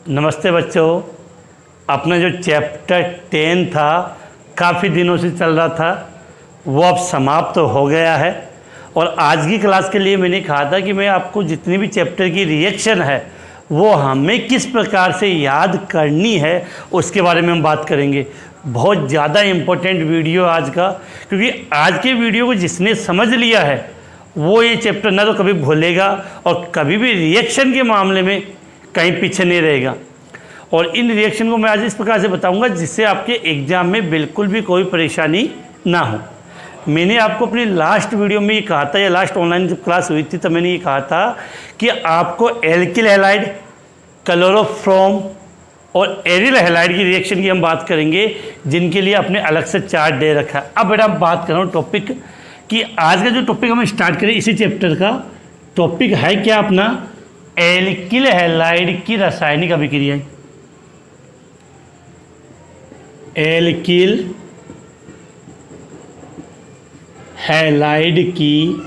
नमस्ते बच्चों। अपना जो चैप्टर 10 था, काफ़ी दिनों से चल रहा था, वो अब समाप्त तो हो गया है। और आज की क्लास के लिए मैंने कहा था कि मैं आपको जितनी भी चैप्टर की रिएक्शन है वो हमें किस प्रकार से याद करनी है उसके बारे में हम बात करेंगे। बहुत ज़्यादा इम्पोर्टेंट वीडियो आज का, क्योंकि आज के वीडियो को जिसने समझ लिया है वो ये चैप्टर ना तो कभी भूलेगा और कभी भी रिएक्शन के मामले में कहीं पीछे नहीं रहेगा। और इन रिएक्शन को मैं आज इस प्रकार से बताऊंगा जिससे आपके एग्ज़ाम में बिल्कुल भी कोई परेशानी ना हो। मैंने आपको अपनी लास्ट वीडियो में ये कहा था, या लास्ट ऑनलाइन जब क्लास हुई थी तो मैंने ये कहा था कि आपको एल्किल हैलाइड, क्लोरोफॉर्म और एरिल हैलाइड की रिएक्शन की हम बात करेंगे, जिनके लिए अपने अलग से चार्ट दे रखा है। अब बेटा हम बात कर रहा हूँ टॉपिक कि आज का जो टॉपिक हम स्टार्ट करें, इसी चैप्टर का टॉपिक है क्या अपना, एल्किल हैलाइड की रासायनिक अभिक्रियाएं। एल्किल हैलाइड की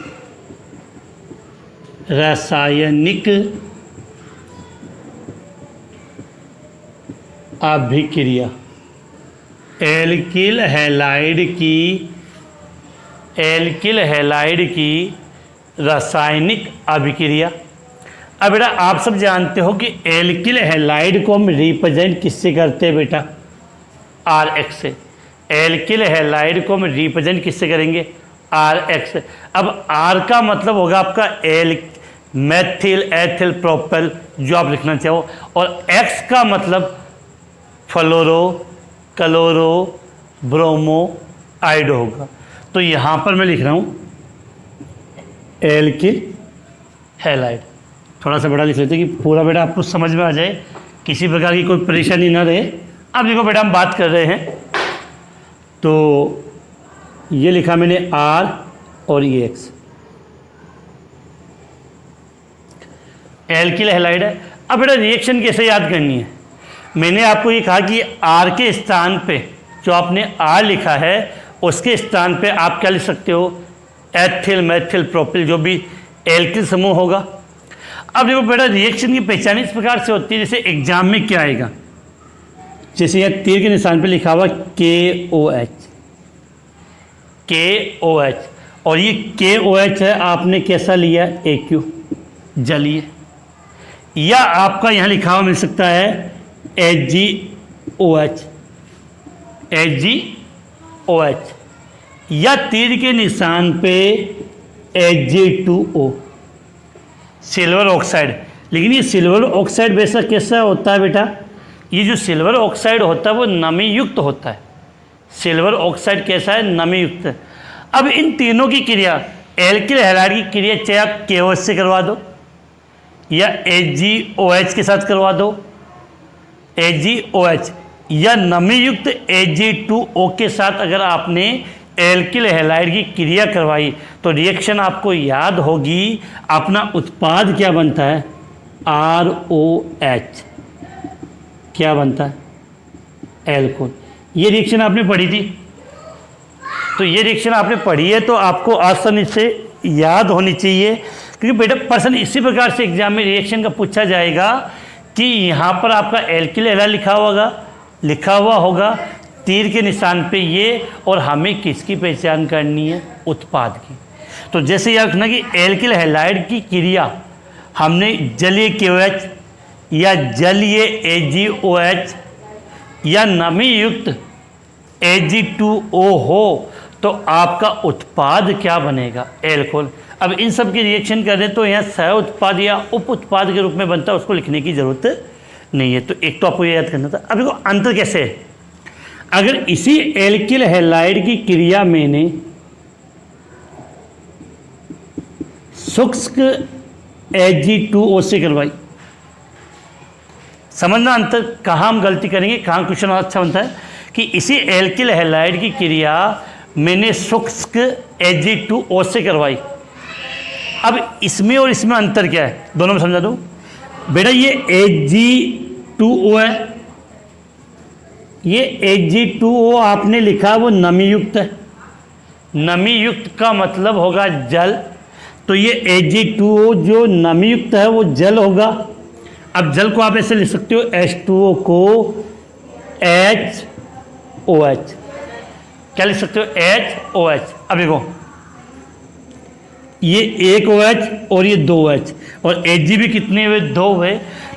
रासायनिक अभिक्रिया। एल्किल हैलाइड की रासायनिक अभिक्रिया। अब बेटा आप सब जानते हो कि एल्किल हैलाइड को हम रिप्रेजेंट किससे करते हैं बेटा, RX से। एल्किल हैलाइड को हम रिप्रेजेंट किससे करेंगे, RX से। अब R का मतलब होगा आपका मेथिल एथिल प्रोपेल, जो आप लिखना चाहो, और X का मतलब फ्लोरो क्लोरो ब्रोमो आइड होगा। तो यहाँ पर मैं लिख रहा हूँ एल्किल हैलाइड। थोड़ा सा बड़ा लिख लेते हैं कि पूरा बेटा आपको समझ में आ जाए, किसी प्रकार की कोई परेशानी ना रहे। अब देखो बेटा हम बात कर रहे हैं, तो ये लिखा मैंने R और ये X। एल्किल हैलाइड है। अब बेटा रिएक्शन कैसे याद करनी है, मैंने आपको ये कहा कि R के स्थान पे जो आपने R लिखा है उसके स्थान पे आप क्या लिख सकते हो, एथिल मेथिल प्रोपिल, जो भी एल्किल समूह होगा। अब देखो बेटा रिएक्शन की पहचान इस प्रकार से होती है, जैसे एग्जाम में क्या आएगा, जैसे यहाँ तीर के निशान पे लिखा हुआ KOH, और ये KOH है, आपने कैसा लिया, AQ जलीय। या आपका यहाँ लिखा हुआ मिल सकता है HgOH, या तीर के निशान पे Hg2O, सिल्वर ऑक्साइड। लेकिन ये सिल्वर ऑक्साइड वैसा कैसा होता है बेटा, ये जो सिल्वर ऑक्साइड होता है वो नमी युक्त होता है। सिल्वर ऑक्साइड कैसा है, नमी युक्त। अब इन तीनों की क्रिया, एल्किल हैलाइड की क्रिया चाहे आप KOH से करवा दो या HgOH के साथ करवा दो, HgOH, या नमी युक्त Hg2O के साथ अगर आपने एल्किल हैलाइड की क्रिया करवाई तो रिएक्शन आपको याद होगी। अपना उत्पाद क्या बनता है, ROH, क्या बनता है, एल्कोहल। ये रिएक्शन आपने पढ़ी थी, तो ये रिएक्शन आपने पढ़ी है तो आपको आसानी से याद होनी चाहिए, क्योंकि बेटा पर्सन इसी प्रकार से एग्जाम में रिएक्शन का पूछा जाएगा कि यहाँ पर आपका एल्किल हैलाइड लिखा हुआ होगा तीर के निशान पे ये, और हमें किसकी पहचान करनी है, उत्पाद की। तो जैसे याद रखना कि एल्किल हैलाइड की क्रिया हमने जलीय KOH या जलीय HgOH या नमी युक्त Hg2O हो तो आपका उत्पाद क्या बनेगा, एल्कोहल। अब इन सब की रिएक्शन करें तो यहाँ सह उत्पाद या उप उत्पाद के रूप में बनता है, उसको लिखने की जरूरत नहीं है। तो एक तो आपको ये याद करना था। अब देखो अंतर कैसे है, अगर इसी एल्किल हैलाइड की क्रिया मैंने शुष्क Hg2O से करवाई, समझना अंतर कहाँ हम गलती करेंगे, कहाँ क्वेश्चन अच्छा बनता है कि इसी एल्किल हैलाइड की क्रिया मैंने शुष्क Hg2O से करवाई। अब इसमें और इसमें अंतर क्या है, दोनों में समझा दो बेटा। ये Hg2O है, ये Hg2O आपने लिखा वो नमी युक्त है। नमी युक्त का मतलब होगा जल, तो ये Ag2O जो नमीयुक्त है वो जल होगा। अब जल को आप ऐसे लिख सकते हो H2O को HOH, क्या लिख सकते हो HOH। अब देखो ये एक OH और ये दो OH और Hg भी कितने हुए, 2 हुए।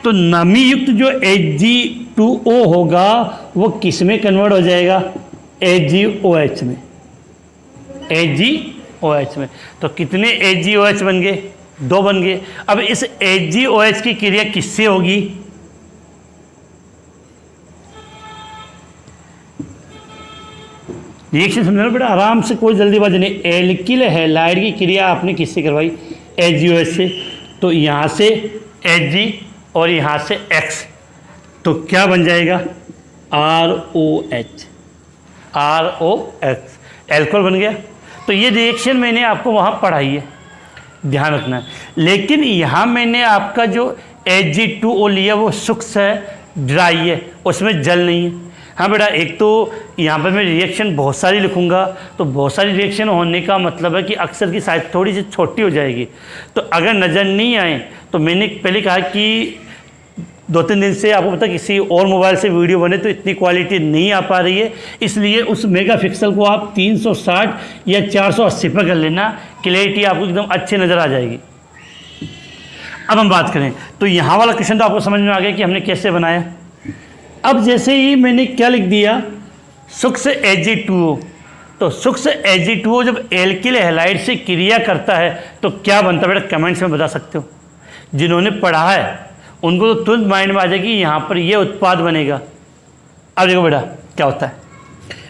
तो नमी युक्त जो Hg2O होगा वो किस में कन्वर्ट हो जाएगा, AgOH में, AgOH में। तो कितने AgOH बन गए, 2 बन गए। अब इस AgOH की क्रिया किससे होगी, रिएक्शन समझना बेटा आराम से, कोई जल्दीबाजी नहीं। एल्किल हैलाइड की क्रिया आपने किससे करवाई, AgOH से। तो यहाँ से Ag और यहाँ से X, तो क्या बन जाएगा ROH, एल्कोहल बन गया। तो ये रिएक्शन मैंने आपको वहाँ पढ़ाई है, ध्यान रखना है। लेकिन यहाँ मैंने आपका जो Ag2O लिया वो शुष्क है, ड्राई है, उसमें जल नहीं है। हाँ बेटा, एक तो यहाँ पर मैं रिएक्शन बहुत सारी लिखूँगा, तो बहुत सारी रिएक्शन होने का मतलब है कि अक्सर की साइज थोड़ी सी छोटी हो जाएगी। तो अगर नज़र नहीं आए तो मैंने पहले कहा कि 2-3 दिन से आपको पता किसी और मोबाइल से वीडियो बने तो इतनी क्वालिटी नहीं आ पा रही है, इसलिए उस मेगापिक्सल को आप 360 या 480 पर कर लेना, क्लैरिटी आपको एकदम अच्छी नज़र आ जाएगी। अब हम बात करें तो यहाँ वाला क्वेश्चन तो आपको समझ में आ गया कि हमने कैसे बनाया। अब जैसे ही मैंने क्या लिख दिया, शुष्क Ag2O, तो शुष्क Ag2O जब एल्किल हैलाइड से क्रिया करता है तो क्या बनता है बेटा, कमेंट्स में बता सकते हो। जिन्होंने पढ़ा है उनको तो तुरंत माइंड में आ जाएगी यहाँ पर ये उत्पाद बनेगा। अब देखो बेटा क्या होता है,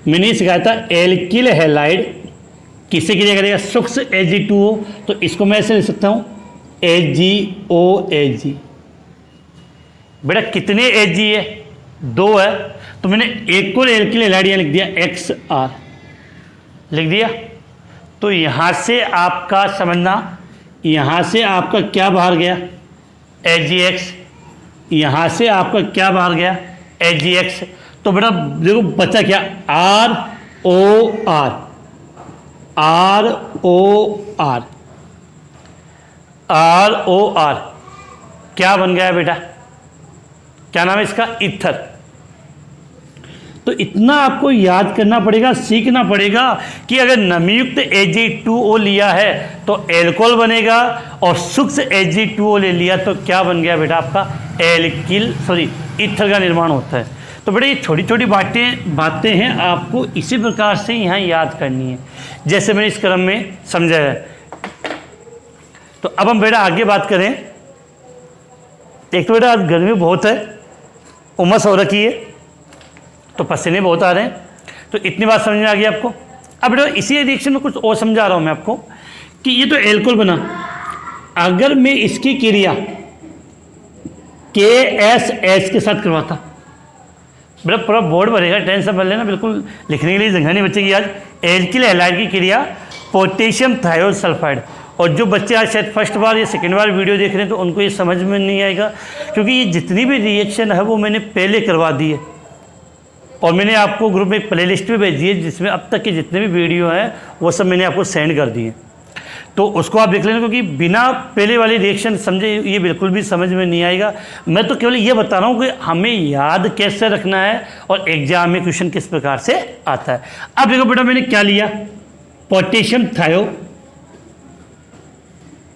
मैंने सिखाया था एल्किल हैलाइड किससे क्रिया करेगा, शुष्क Ag2O। तो इसको मैं ऐसे लिख सकता हूँ AgOAg। बेटा कितने Ag है, 2 है, तो मैंने एक और एल्किल हैलाइड लिख दिया XR, लिख दिया। तो यहाँ से आपका समझना, यहाँ से आपका क्या बाहर गया AgX, यहाँ से आपका क्या बाहर गया AgX। तो बेटा देखो बचा क्या ROR, ROR क्या बन गया बेटा, क्या नाम है इसका, ईथर। तो इतना आपको याद करना पड़ेगा, सीखना पड़ेगा कि अगर नमीयुक्त Ag2O लिया है तो एल्कोहल बनेगा, और शुष्क Ag2O ले लिया तो क्या बन गया बेटा आपका ईथर का निर्माण होता है। तो बेटा ये छोटी छोटी बातें हैं, आपको इसी प्रकार से यहाँ याद करनी है जैसे मैंने इस क्रम में समझाया है। तो अब हम बेटा आगे बात करें। एक तो बेटा आज गर्मी बहुत है, उमस हो रखी है, तो पसीने बहुत आ रहे हैं, तो इतनी बात समझ में आ गई आपको। अब बेटा इसी रिएक्शन में कुछ और समझा रहा हूँ मैं आपको कि ये तो एल्कोहल बना, अगर मैं इसकी क्रिया KSH के साथ करवाता, बेटा पूरा बोर्ड भरेगा, टेंशन मत लेना, बिल्कुल लिखने के लिए जगह नहीं बचेगी आज। एल्किल हैलाइड की क्रिया पोटेशियम थायोसल्फाइड, और जो बच्चे आज शायद फर्स्ट बार या सेकेंड बार वीडियो देख रहे हैं तो उनको ये समझ में नहीं आएगा, क्योंकि ये जितनी भी रिएक्शन है वो मैंने पहले करवा दी है, और मैंने आपको ग्रुप में एक प्लेलिस्ट भी भेजी है जिसमें अब तक के जितने भी वीडियो हैं वो सब मैंने आपको सेंड कर दिए, तो उसको आप देख लेना, क्योंकि बिना पहले वाली रिएक्शन समझे ये बिल्कुल भी समझ में नहीं आएगा। मैं तो केवल ये बता रहा हूँ कि हमें याद कैसे रखना है और एग्जाम में क्वेश्चन किस प्रकार से आता है। अब देखो बेटा मैंने क्या लिया, पोटेशियम थायो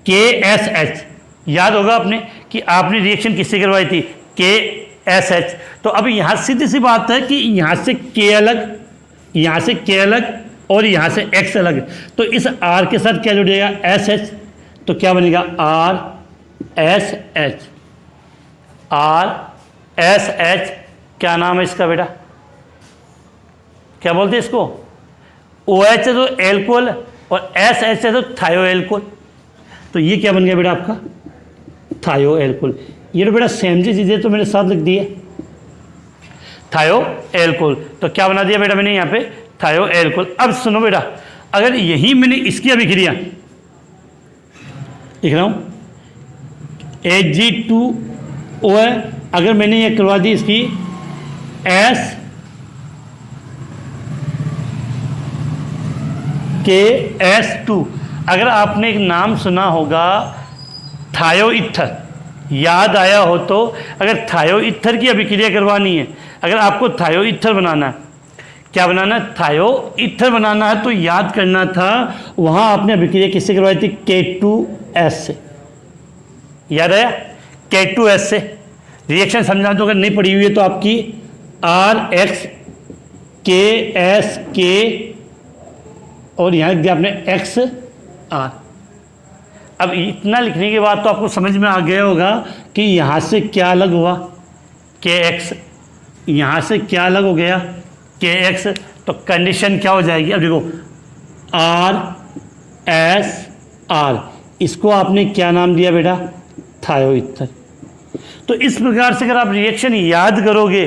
KSH, याद होगा आपने कि आपने रिएक्शन किससे करवाई थी, KSH। तो अब यहाँ सीधी सी बात है कि यहाँ से K अलग, यहाँ से K अलग और यहाँ से X अलग, तो इस R के साथ क्या जुड़ेगा SH, तो क्या बनेगा RSH। RSH क्या नाम है इसका बेटा, क्या बोलते हैं इसको, OH है तो एल्कोहल और SH है तो थायो एल्कोहल, तो ये क्या बन गया बेटा आपका थायो एल्कोहल। ये तो बेटा सेम जी चीज़ें तो मैंने साथ लिख दी है थायो एल्कोहल, तो क्या बना दिया बेटा मैंने यहाँ पे थायो एल्कोहल। अब सुनो बेटा, अगर यही मैंने इसकी अभिक्रिया लिख रहा हूँ Ag2O है, अगर मैंने ये करवा दी इसकी KS2, अगर आपने एक नाम सुना होगा थायो ईथर, याद आया हो तो, अगर थायो ईथर की अभिक्रिया करवानी है, अगर आपको थायो ईथर बनाना है, क्या बनाना है, थायो ईथर बनाना है, तो याद करना था वहाँ आपने अभिक्रिया किससे करवाई थी, K2S से। याद आया, K2S से। रिएक्शन समझा तो अगर नहीं पड़ी हुई है तो आपकी RX KS और यहाँ लिख दिया आपने XR। अब इतना लिखने के बाद तो आपको समझ में आ गया होगा कि यहाँ से क्या अलग हुआ, KX, यहाँ से क्या अलग हो गया, KX। तो कंडीशन क्या हो जाएगी, अब देखो RSR, इसको आपने क्या नाम दिया बेटा, थायो ईथर। तो इस प्रकार से अगर आप रिएक्शन याद करोगे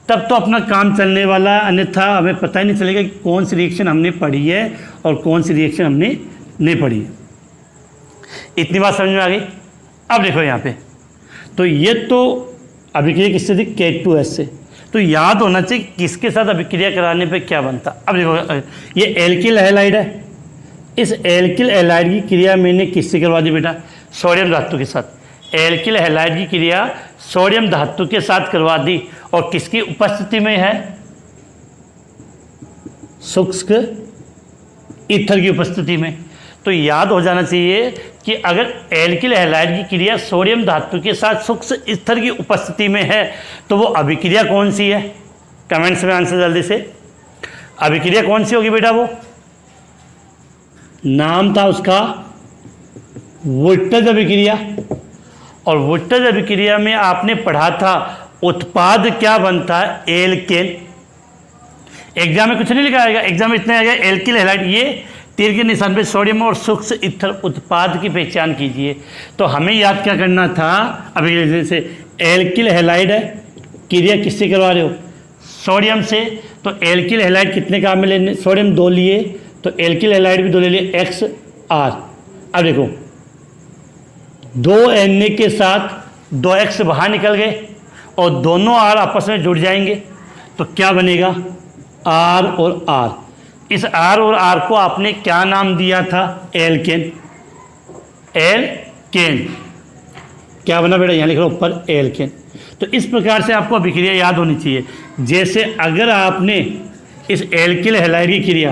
तब तो अपना काम चलने वाला है, अन्यथा हमें पता ही नहीं चलेगा कि कौन सी रिएक्शन हमने पढ़ी है और कौन सी रिएक्शन हमने नहीं पढ़ी है। इतनी बात समझ में आ गई। अब देखो यहाँ पे, तो ये तो अभिक्रिया किससे थी, K2S से। तो याद होना चाहिए किसके साथ अभिक्रिया कराने पे क्या बनता। अब देखो ये एल्किल हैलाइड है, इस एल्किल हैलाइड की क्रिया मैंने किससे करवा दी बेटा, सोडियम धातु के साथ। एल्किल हैलाइड की क्रिया सोडियम धातु के साथ करवा दी, और किसकी उपस्थिति में है, शुष्क ईथर की उपस्थिति में। तो याद हो जाना चाहिए कि अगर एल्किल हैलाइड की क्रिया सोडियम धातु के साथ शुष्क ईथर की उपस्थिति में है तो वो अभिक्रिया कौन सी है, कमेंट्स में आंसर जल्दी से। अभिक्रिया कौन सी होगी बेटा, वो नाम था उसका वोल्टेज अभिक्रिया, और वोल्टेज अभिक्रिया में आपने पढ़ा था उत्पाद क्या बनता है, एल्केन। एग्जाम में कुछ नहीं लिखा आएगा, एग्जाम में इतना आएगा एल्किल हैलाइड, ये तीर के निशान पे सोडियम और शुष्क ईथर उत्पाद की पहचान कीजिए। तो हमें याद क्या करना था, अभी जैसे एल्किल हैलाइड है, क्रिया किससे करवा रहे हो, सोडियम से। तो एल्किल हैलाइड कितने काम में लेने, सोडियम 2 लिए, तो एल्किल हैलाइड भी 2 ले लिए, XR। अब देखो 2 Na के साथ 2X बाहर निकल गए और दोनों R आपस में जुड़ जाएंगे, तो क्या बनेगा, R और R। इस R और R को आपने क्या नाम दिया था, एल्केन। एल्केन क्या बना बेटा, यहाँ लिख रहा ऊपर एल्केन। तो इस प्रकार से आपको अभिक्रिया याद होनी चाहिए। जैसे अगर आपने इस एल्किल हैलाइड की क्रिया,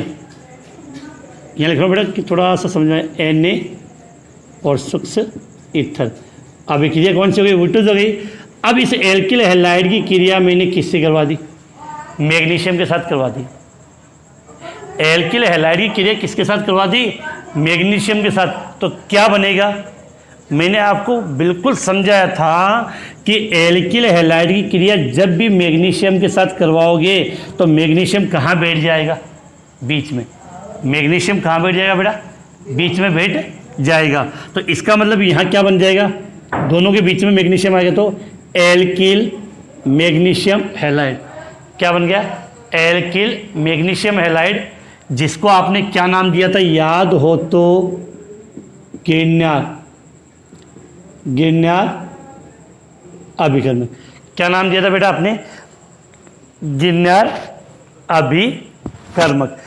यहाँ लिख रहा हूँ बेटा कि थोड़ा सा समझ में, Na और शुष्क ईथर, अभिक्रिया कौन सी हो गई, वोल्टेज हो गई। अब इस एल्किल हैलाइड की क्रिया मैंने किससे करवा दी, मैग्नीशियम के साथ करवा दी। एल्किल हैलाइड की क्रिया किसके साथ करवा दी, मैग्नीशियम के साथ। तो क्या बनेगा, मैंने आपको बिल्कुल समझाया था कि एल्किल हैलाइड की क्रिया जब भी मैग्नीशियम के साथ करवाओगे तो मैग्नीशियम कहाँ बैठ जाएगा, बीच में। मैग्नीशियम कहाँ बैठ जाएगा बेटा, बीच में बैठ जाएगा। तो इसका मतलब यहाँ क्या बन जाएगा, दोनों के बीच में मैग्नीशियम आएगा, तो एल्किल मैग्नीशियम हैलाइड क्या बन गया, एल्किल मैग्नीशियम हैलाइड, जिसको आपने क्या नाम दिया था, याद हो तो गिरनार अभिकर्मक। क्या नाम दिया था बेटा आपने, गिरनार अभिकर्मक।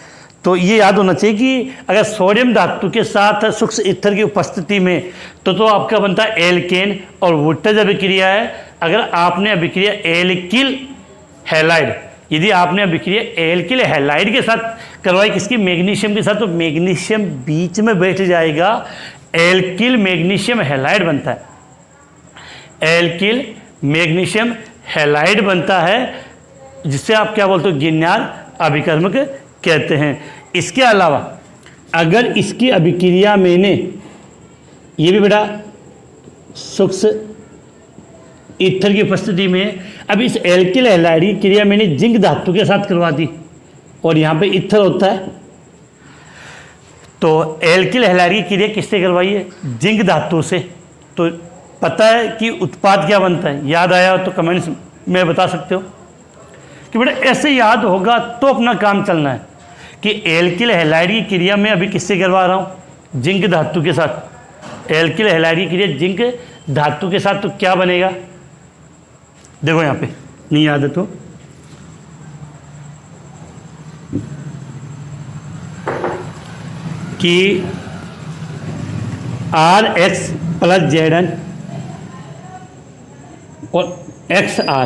तो ये याद होना चाहिए कि अगर सोडियम धातु के साथ शुष्क ईथर की उपस्थिति में तो आपका बनता है एल्केन, और वोल्टेज अभिक्रिया है। अगर आपने अभिक्रिया एल्किल हैलाइड, यदि आपने अभिक्रिया एल्किल हैलाइड के साथ करवाई, किसकी, मैग्नीशियम के साथ, तो मैग्नीशियम बीच में बैठ जाएगा, एल्किल मैग्नीशियम हैलाइड बनता है। एल्किल मैग्नीशियम हैलाइड बनता है, जिससे आप क्या बोलते हो, गिरनार अभिकर्मक कहते हैं। इसके अलावा अगर इसकी अभिक्रिया मैंने, ये भी बेटा शुष्क ईथर की उपस्थिति में, अब इस एल्किल हैलाइड की क्रिया मैंने जिंक धातु के साथ करवा दी, और यहाँ पे ईथर होता है, तो एल्किल हैलाइड की क्रिया किससे करवाई है, जिंक धातु से। तो पता है कि उत्पाद क्या बनता है, याद आया हो तो कमेंट्स में बता सकते हो कि बेटा ऐसे याद होगा तो अपना काम चलना है कि एल्किल हैलाइड की क्रिया में अभी किससे करवा रहा हूँ, जिंक धातु के साथ। एल्किल हैलाइड की क्रिया जिंक धातु के साथ, तो क्या बनेगा, देखो यहाँ पे नहीं याद है तो कि RX + Zn और एक्स आर।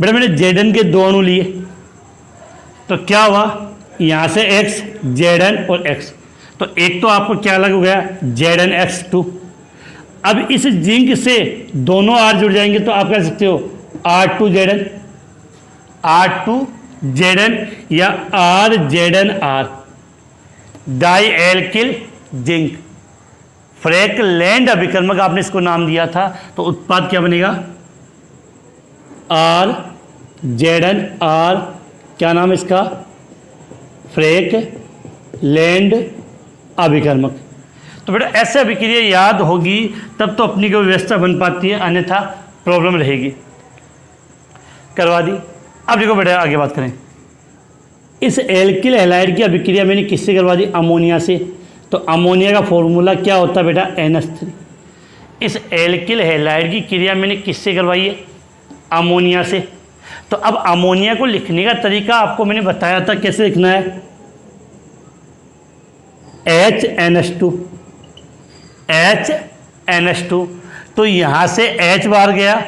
बेटा मैंने जेडन के 2 अणु लिए, तो क्या हुआ, यहाँ से एक्स, जेडन और एक्स, तो एक तो आपको क्या अलग हो गया, जेडन एक्स 2। अब इस जिंक से दोनों आर जुड़ जाएंगे तो आप कह सकते हो R2 जेडन, R2 जेडन या R Z N R, dialkyl zinc. Frankland अभिकर्मक आपने इसको नाम दिया था, तो उत्पाद क्या बनेगा, R जेडन आर, क्या नाम है इसका, फ्रैंकलैंड अभिकर्मक। तो बेटा ऐसे अभिक्रिया याद होगी तब तो अपनी कोई व्यवस्था बन पाती है, अन्यथा प्रॉब्लम रहेगी। करवा दी। अब देखो बेटा आगे बात करें, इस एल्किल हैलाइड की अभिक्रिया मैंने किससे करवा दी, अमोनिया से। तो अमोनिया का फॉर्मूला क्या होता है बेटा, NH3। इस एल्किल हैलाइड की क्रिया मैंने किससे करवाई है, अमोनिया से। तो अब अमोनिया को लिखने का तरीका आपको मैंने बताया था, कैसे लिखना है, HNH2, HNH2। तो यहाँ से H बाहर गया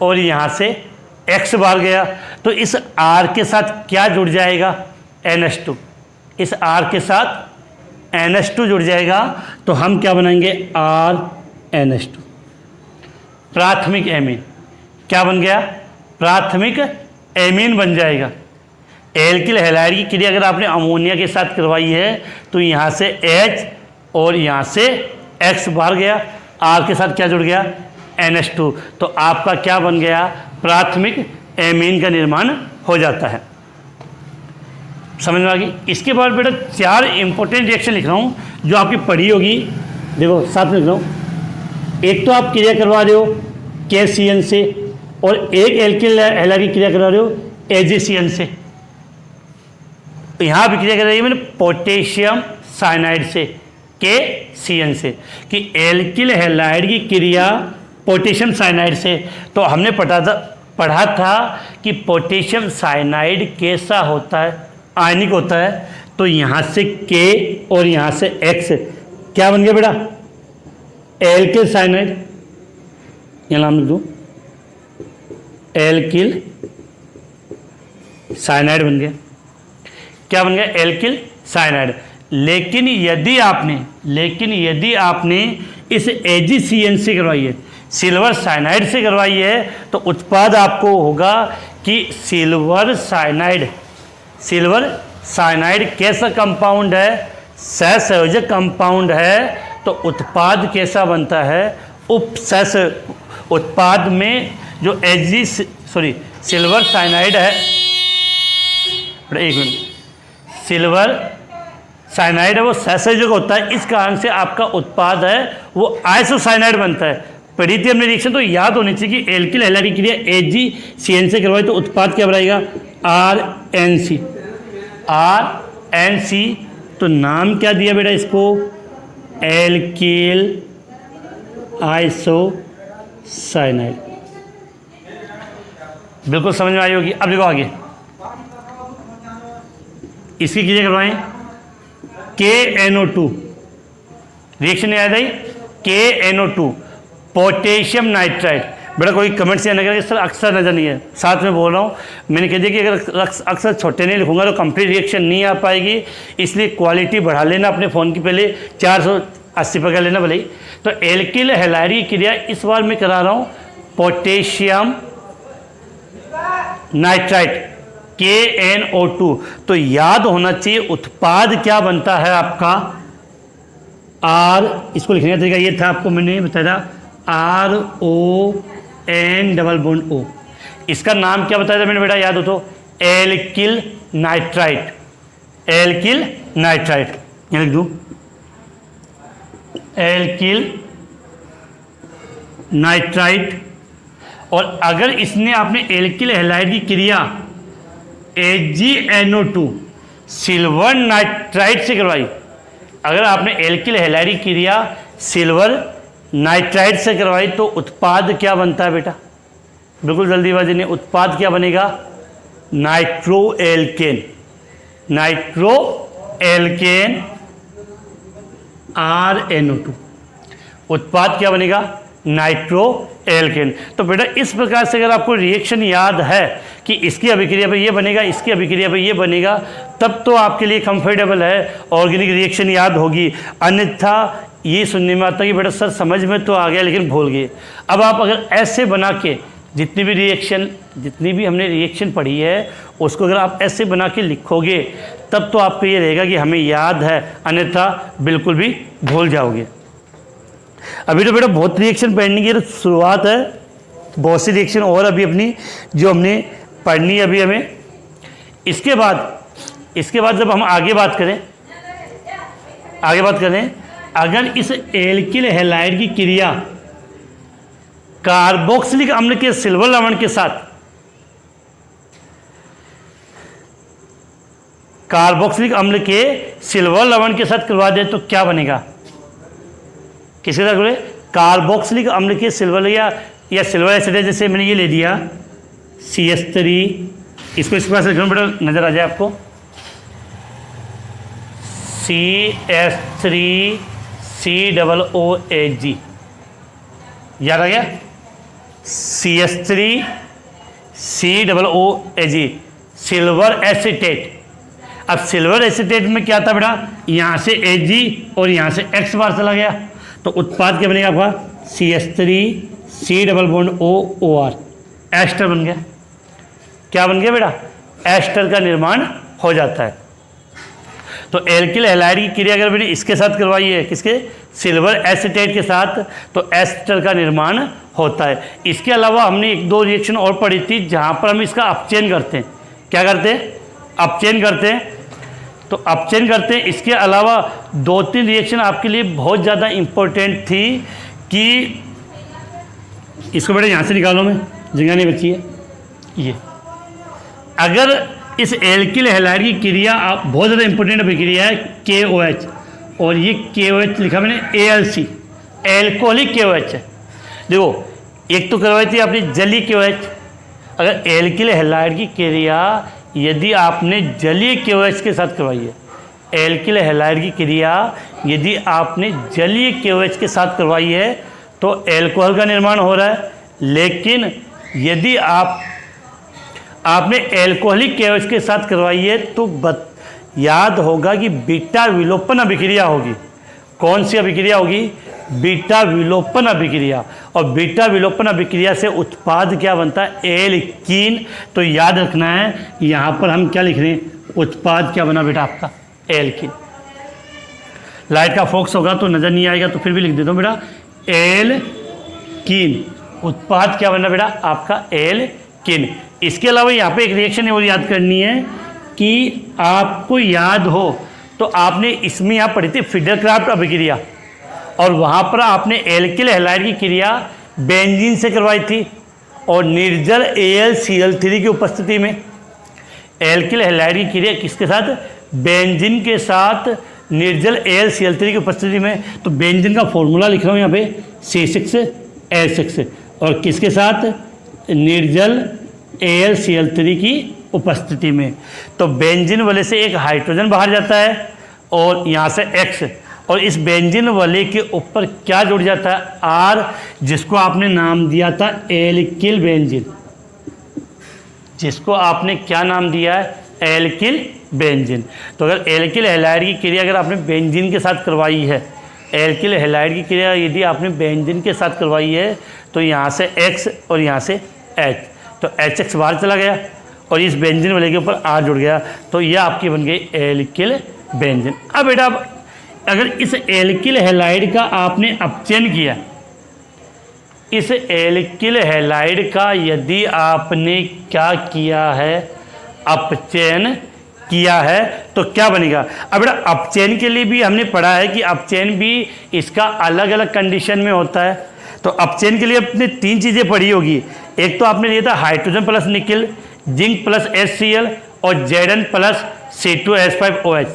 और यहाँ से X बाहर गया, तो इस R के साथ क्या जुड़ जाएगा, NH2। इस R के साथ NH2 जुड़ जाएगा, तो हम क्या बनाएंगे, RNH2, प्राथमिक एमीन। क्या बन गया, प्राथमिक एमीन बन जाएगा। एल्किल हैलाइड की क्रिया अगर आपने अमोनिया के साथ करवाई है तो यहाँ से H और यहाँ से X बाहर गया, R के साथ क्या जुड़ गया, NH2, तो आपका क्या बन गया, प्राथमिक एमीन का निर्माण हो जाता है। समझ में आ गई। इसके बाद बेटा 4 इंपॉर्टेंट रिएक्शन लिख रहा हूँ जो आपकी पढ़ी होगी, देखो साथ में लिख रहा हूँ। एक तो आप क्रिया करवा रहे हो KCN से, और एक एल्किल हैलाइड की क्रिया करवा रहे हो AgCN से। यहाँ भी क्रिया कर रही है मैंने पोटेशियम साइनाइड से, KCN से, कि एल्किल हैलाइड की क्रिया पोटेशियम साइनाइड से। तो हमने पढ़ा था कि पोटेशियम साइनाइड कैसा होता है, आयनिक होता है। तो यहाँ से K और यहाँ से X क्या बन गया बेटा, एल्किल साइनाइड। यहाँ नाम लिख दूँ, एल्किल साइनाइड बन गया। क्या बन गया, एल्किल साइनाइड। लेकिन यदि आपने इस AgCN से करवाई है, सिल्वर साइनाइड से करवाई है, तो उत्पाद आपको होगा कि सिल्वर साइनाइड कैसा कंपाउंड है, सहसंयोजक कंपाउंड है। तो उत्पाद कैसा बनता है, उत्पाद में जो सिल्वर साइनाइड है, एक मिनट, सिल्वर साइनाइड है वो सहसंयोजक होता है, इस कारण से आपका उत्पाद है वो आइसोसाइनाइड बनता है। पढ़ी थी हमने रिएक्शन, तो याद होनी चाहिए कि एल्किल हैलाइड की क्रिया AgCN से करवाई तो उत्पाद क्या बनाएगा, RNC। तो नाम क्या दिया बेटा इसको, एल्किल आइसोसाइनाइड। बिल्कुल समझ में आई होगी। अब देखो आगे इसकी क्रिया करवाएं, KNO2, रिएक्शन याद आई, KNO2 पोटेशियम नाइट्राइड। बेटा कोई कमेंट से ना करें सर अक्सर नज़र नहीं है, साथ में बोल रहा हूँ मैंने कह दिया कि अगर अक्सर छोटे नहीं लिखूंगा तो कंप्लीट रिएक्शन नहीं आ पाएगी, इसलिए क्वालिटी बढ़ा लेना अपने फ़ोन की, पहले 480 पर कर लेना भले ही। तो एल्किल हैलाइड की क्रिया इस बार मैं करा रहा हूँ पोटेशियम नाइट्राइड, KNO2। तो याद होना चाहिए उत्पाद क्या बनता है आपका, इसको लिखने का तरीका ये था, आपको मैंने बताया RON_O। इसका नाम क्या बताया था मैंने बेटा, याद हो तो, एल्किल नाइट्राइड। यहाँ लिख दूँ, एल्किल नाइट्राइड। और अगर इसने आपने एल्किल हैलाइड की क्रिया AgNO2 सिल्वर नाइट्राइड से करवाई, अगर आपने एल्किल हैलाइड की क्रिया सिल्वर नाइट्राइड से करवाई तो उत्पाद क्या बनता है बेटा, बिल्कुल जल्दीबाजी नहीं, उत्पाद क्या बनेगा, नाइट्रोएल्केन RNO2। उत्पाद क्या बनेगा, नाइट्रो एल्केन। तो बेटा इस प्रकार से अगर आपको रिएक्शन याद है कि इसकी अभिक्रिया पे ये बनेगा, इसकी अभिक्रिया पे ये बनेगा, तब तो आपके लिए कंफर्टेबल है, ऑर्गेनिक रिएक्शन याद होगी। अन्यथा ये सुनने में आता है कि बेटा सर समझ में तो आ गया लेकिन भूल गए। अब आप अगर ऐसे बना के जितनी भी हमने रिएक्शन पढ़ी है उसको अगर आप ऐसे बना के लिखोगे तब तो आपको ये रहेगा कि हमें याद है, अन्यथा बिल्कुल भी भूल जाओगे। अभी तो बेटा बहुत रिएक्शन पढ़ने की शुरुआत है, बहुत सी रिएक्शन और अभी अपनी जो हमने पढ़नी है अभी हमें। इसके बाद जब हम आगे बात करें, अगर इस एल्किल हैलाइड की क्रिया कार्बोक्सिलिक अम्ल के सिल्वर लवण के साथ करवा दे तो क्या बनेगा? किसके साथ बोले? कार्बोक्सिलिक अम्ल के सिल्वर या सिल्वर एसिड, जैसे मैंने ये ले दिया CH3, इसको इस पास लिखना बेटा नजर आ जाए आपको, CH3COOH, याद आ गया? CH3COOH, silver acetate. अब सिल्वर एसिटेट में क्या था बेटा? यहाँ से Ag और यहाँ से X बार चला गया, तो उत्पाद क्या बनेगा आपका? CH3C⋯OOR, एस्टर बन गया। क्या बन गया बेटा? एस्टर का निर्माण हो जाता है। तो एल्किल हैलाइड की क्रिया अगर मैंने इसके साथ करवाई है, किसके? सिल्वर एसिटेट के साथ, तो एस्टर का निर्माण होता है। इसके अलावा हमने 1-2 रिएक्शन और पढ़ी थी जहाँ पर हम इसका अपचयन करते हैं। क्या करते हैं? अपचयन करते हैं। तो अपचयन करते हैं। इसके अलावा 2-3 रिएक्शन आपके लिए बहुत ज़्यादा इम्पोर्टेंट थी कि इसको बेटा यहाँ से निकालो, मैं जगह नहीं बची है। ये अगर इस एल्किल हैलाइड की क्रिया आप बहुत ज़्यादा इंपॉर्टेंट अभिक्रिया है KOH, और ये KOH लिखा मैंने ALC, एल्कोहलिक KOH है। देखो एक तो करवाई थी आपने जलीय KOH। अगर एल्किल हैलाइड की क्रिया यदि आपने जलीय KOH के साथ करवाई है, एल्किल हैलाइड की क्रिया यदि आपने जलीय KOH के साथ करवाई है तो एल्कोहल का निर्माण हो रहा है। लेकिन यदि आपने एल्कोहलिक KOH के साथ करवाई है तो याद होगा कि बीटा विलोपन अभिक्रिया होगी। कौन सी अभिक्रिया होगी? बीटा विलोपन अभिक्रिया। और बीटा विलोपन अभिक्रिया से उत्पाद क्या बनता है? एल्कीन। तो याद रखना है यहाँ पर हम क्या लिख रहे हैं? उत्पाद क्या बना बेटा आपका? एल्कीन। लाइट का फोकस होगा तो नज़र नहीं आएगा, तो फिर भी लिख देता हूँ बेटा एल्कीन। उत्पाद क्या बना बेटा आपका? एल्कीन। इसके अलावा यहाँ पे एक रिएक्शन और याद करनी है कि आपको याद हो तो आपने इसमें यहाँ पढ़ी थी फिडरक्राफ्ट अभिक्रिया, और वहाँ पर आपने एल्किल हैलाइड की क्रिया बेंजीन से करवाई थी और निर्जल AlCl3 की उपस्थिति में। एल्किल हैलाइड की क्रिया किसके साथ? बेंजीन के साथ निर्जल AlCl3 की उपस्थिति में। तो बेंजीन का फॉर्मूला लिख रहा हूँ यहाँ पे C6H6, और किसके साथ? निर्जल AlCl3 की उपस्थिति में। तो बेंजीन वाले से एक हाइड्रोजन बाहर जाता है और यहाँ से X, और इस बेंजीन वाले के ऊपर क्या जुड़ जाता है? R, जिसको आपने नाम दिया था एल्किल बेंजीन। जिसको आपने क्या नाम दिया है? Alkyl benzene. तो अगर एल्किल हैलाइड की क्रिया अगर आपने बेंजीन के साथ करवाई है, एल्किल हैलाइड की क्रिया यदि आपने बेंजीन के साथ करवाई है तो यहाँ से X और यहाँ से H, तो HX बाहर चला गया और इस बेंजीन वाले के ऊपर R जुड़ गया, तो यह आपकी बन गई एल्किल बेंजीन। अब बेटा अगर इस एल्किल हैलाइड का आपने अपचयन किया, इस एल्किल हैलाइड का यदि आपने क्या किया है? अपचयन किया है, तो क्या बनेगा? अब बेटा अपचयन के लिए भी हमने पढ़ा है कि अपचयन भी इसका अलग अलग कंडीशन में होता है। तो अपचयन के लिए आपने 3 चीज़ें पढ़ी होगी। एक तो आपने लिया था hydrogen plus nickel, zinc plus HCl और Zn प्लस C2H5OH।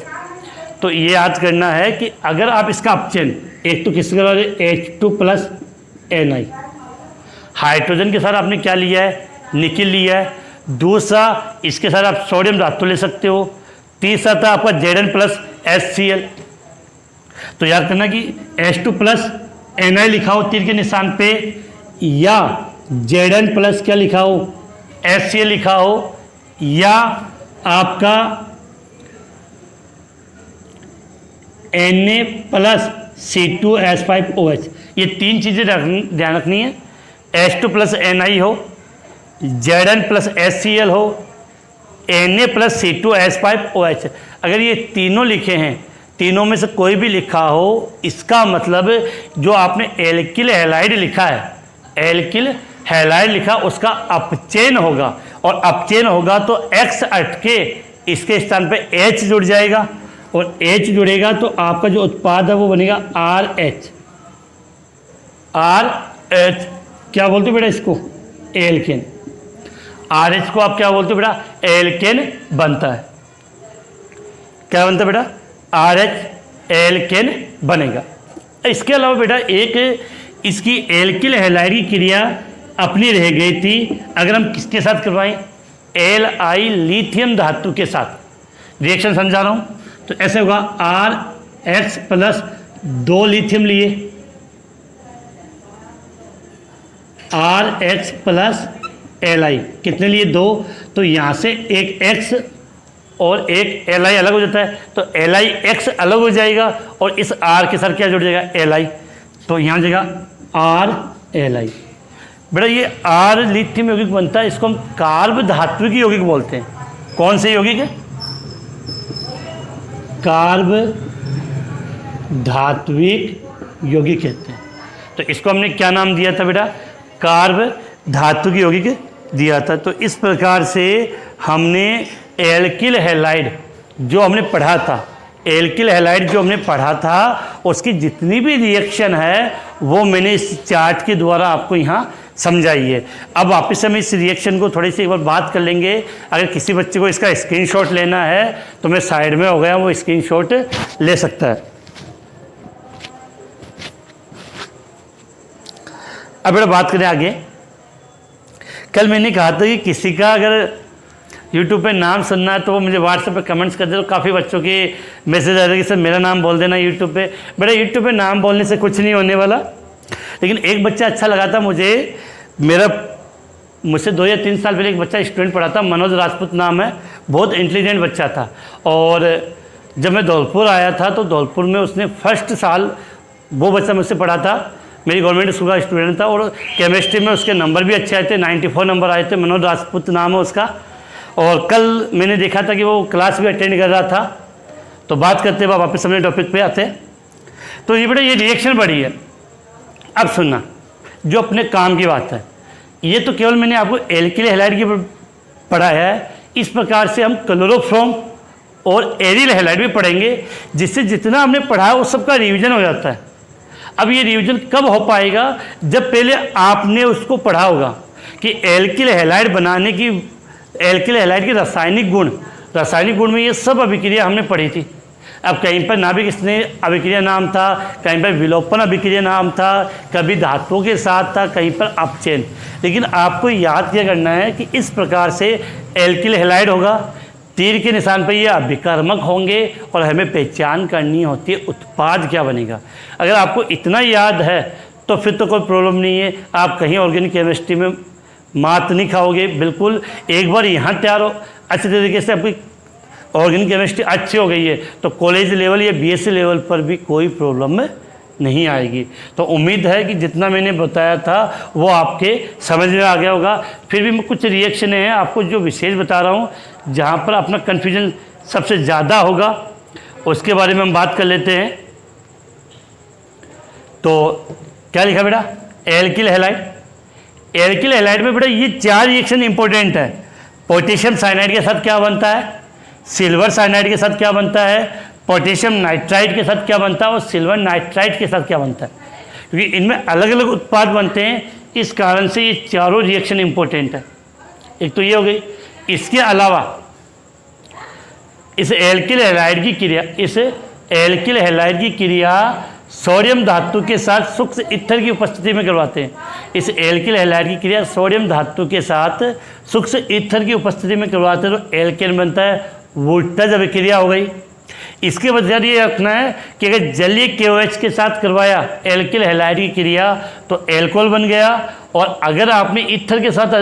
तो ये याद करना है कि अगर आप इसका अपचयन एक तो किसके करवा रहे? H2 प्लस Ni, हाइड्रोजन के साथ आपने क्या लिया है? निकिल लिया है। दूसरा इसके साथ आप सोडियम धातु ले सकते हो। तीसरा था आपका Zn प्लस HCl। तो याद करना कि H2 प्लस Na लिखा हो तीर के निशान पे, या Zn प्लस क्या लिखा हो HCl लिखा हो, या आपका Na प्लस C2H5OH, ये तीन चीज़ें ध्यान रखनी है। H2 प्लस Ni हो, Zn प्लस HCl हो, Na प्लस C2H5OH। अगर ये तीनों लिखे हैं, तीनों में से कोई भी लिखा हो, इसका मतलब जो आपने एल्किल हैलाइड लिखा है, एल्किल हैलाइड लिखा, उसका अपचयन होगा, और अपचयन होगा तो X अटके इसके स्थान पे H जुड़ जाएगा, और H जुड़ेगा तो आपका जो उत्पाद है वो बनेगा RH। RH क्या बोलते हो बेटा इसको? एल्केन। RH को आप क्या बोलते हो बेटा? एल्केन बनता है। क्या बनता है बेटा? RH एल्केन बनेगा। इसके अलावा बेटा एक इसकी एल्किल हैलाइड की क्रिया अपनी रह गई थी, अगर हम किसके साथ करवाएं? Li लिथियम धातु के साथ। रिएक्शन समझा रहा हूँ, तो ऐसे होगा RH प्लस 2 लिथियम लिए, RH प्लस Li कितने लिए? 2, तो यहाँ से एक X और एक Li अलग हो जाता है, तो LiX अलग हो जाएगा, और इस R के साथ क्या जुड़ जाएगा? Li, तो यहाँ जाएगा RLi। बेटा ये R लिथियम यौगिक बनता है, इसको हम कार्ब धात्विक यौगिक बोलते हैं। कौन से यौगिक है? कार्ब धात्विक यौगिक कहते हैं। तो इसको हमने क्या नाम दिया था बेटा? कार्ब धात्विक यौगिक दिया था। तो इस प्रकार से हमने एल्किल हैलाइड जो हमने पढ़ा था, एल्किल हैलाइड जो हमने पढ़ा था, उसकी जितनी भी रिएक्शन है वो मैंने इस चार्ट के द्वारा आपको यहाँ समझाई है। अब वापस हम इस रिएक्शन को थोड़ी सी एक बार बात कर लेंगे। अगर किसी बच्चे को इसका स्क्रीनशॉट लेना है तो मैं साइड में हो गया, वो स्क्रीनशॉट ले सकता है। अब बेटा बात करें आगे। कल मैंने कहा था कि किसी का अगर यूट्यूब पे नाम सुनना है तो वो मुझे व्हाट्सएप पे कमेंट्स कर दे। तो काफ़ी बच्चों के मैसेज आ रहे कि सर मेरा नाम बोल देना यूट्यूब पे। बेटा यूट्यूब पे नाम बोलने से कुछ नहीं होने वाला, लेकिन एक बच्चा अच्छा लगा था मुझे, मुझसे 2 या 3 साल पहले एक बच्चा स्टूडेंट पढ़ा था, मनोज राजपूत नाम है, बहुत इंटेलिजेंट बच्चा था। और जब मैं धौलपुर आया था तो धौलपुर में उसने फर्स्ट साल वो बच्चा मुझसे पढ़ा था, मेरी गवर्नमेंट स्कूल का स्टूडेंट था, और केमिस्ट्री में उसके नंबर भी अच्छे आए थे, 94 नंबर आए थे। मनोज राजपूत नाम है उसका। और कल मैंने देखा था कि वो क्लास भी अटेंड कर रहा था। तो बात करते हुए वापस अपने टॉपिक पे आते हैं। तो ये बेटा ये रिएक्शन बढ़ी है। अब सुनना, जो अपने काम की बात है, ये तो केवल मैंने आपको एल्किल हैलाइड की पढ़ा है। इस प्रकार से हम क्लोरोफॉर्म और एरिल हैलाइड भी पढ़ेंगे, जिससे जितना हमने पढ़ा है वो सबका रिवीजन हो जाता है। अब ये रिवीजन कब हो पाएगा? जब पहले आपने उसको पढ़ा होगा कि एल्किल हैलाइड बनाने की, एल्किल हैलाइड के रासायनिक गुण में ये सब अभिक्रिया हमने पढ़ी थी। अब कहीं पर नाभिक स्नेह अभिक्रिया नाम था, कहीं पर विलोपन अभिक्रिया नाम था, कभी धातुओं के साथ था, कहीं पर अपचयन। लेकिन आपको याद क्या करना है कि इस प्रकार से एल्किल हैलाइड होगा, तीर के निशान पर ये अभिकर्मक होंगे, और हमें पहचान करनी होती है उत्पाद क्या बनेगा। अगर आपको इतना याद है तो फिर तो कोई प्रॉब्लम नहीं है, आप कहीं ऑर्गेनिक केमिस्ट्री में मात नहीं खाओगे। बिल्कुल एक बार यहाँ तैयार हो, अच्छे तरीके से आपकी ऑर्गेनिक केमिस्ट्री अच्छी हो गई है तो कॉलेज लेवल या बीएससी लेवल पर भी कोई प्रॉब्लम नहीं आएगी। तो उम्मीद है कि जितना मैंने बताया था वो आपके समझ में आ गया होगा। फिर भी कुछ रिएक्शन हैं आपको जो विशेष बता रहा हूँ, जहाँ पर अपना कन्फ्यूजन सबसे ज़्यादा होगा, उसके बारे में हम बात कर लेते हैं। तो क्या लिखा बेटा? Alkyl halide. एल्किल हैलाइड में बेटा ये 4 रिएक्शन इंपॉर्टेंट है। पोटेशियम साइनाइड के साथ क्या बनता है, सिल्वर साइनाइड के साथ क्या बनता है, पोटेशियम नाइट्राइड के साथ क्या बनता है, और सिल्वर नाइट्राइड के साथ क्या बनता है, क्योंकि इनमें अलग अलग उत्पाद बनते हैं। इस कारण से ये चारों रिएक्शन इंपॉर्टेंट है। एक तो ये हो गई। इसके अलावा इस एल्किल हैलाइड की क्रिया सोडियम धातु के साथ सूक्ष्म ईथर की उपस्थिति में करवाते हैं। इस एल्किल हैलाइड की क्रिया सोडियम धातु के साथ सूक्ष्म ईथर की उपस्थिति में करवाते हैं तो एल्केन बनता है। वोल्टेज अभिक्रिया हो गई। इसके बाद ध्यान ये रखना है कि अगर जलीय KOH के साथ करवाया एल्किल हैलाइड की क्रिया तो एल्कोहल बन गया, और अगर आपने ईथर के साथ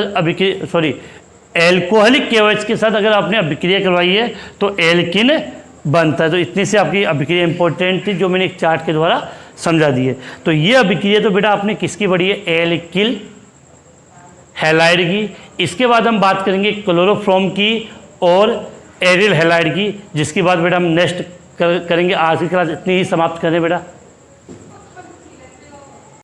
एल्कोहलिक KOH के साथ अगर आपने अभिक्रिया करवाई है तो एल्किन बनता है। तो इतनी से आपकी अभिक्रिया इंपॉर्टेंट थी जो मैंने एक चार्ट के द्वारा समझा दी है। तो ये अभिक्रिया तो बेटा आपने किसकी पढ़ी है, एल्किल हैलाइड की। इसके बाद हम बात करेंगे क्लोरोफॉर्म की और एरिल हैलाइड की, जिसकी बात बेटा हम नेक्स्ट करेंगे। आज की क्लास इतनी ही समाप्त करें बेटा।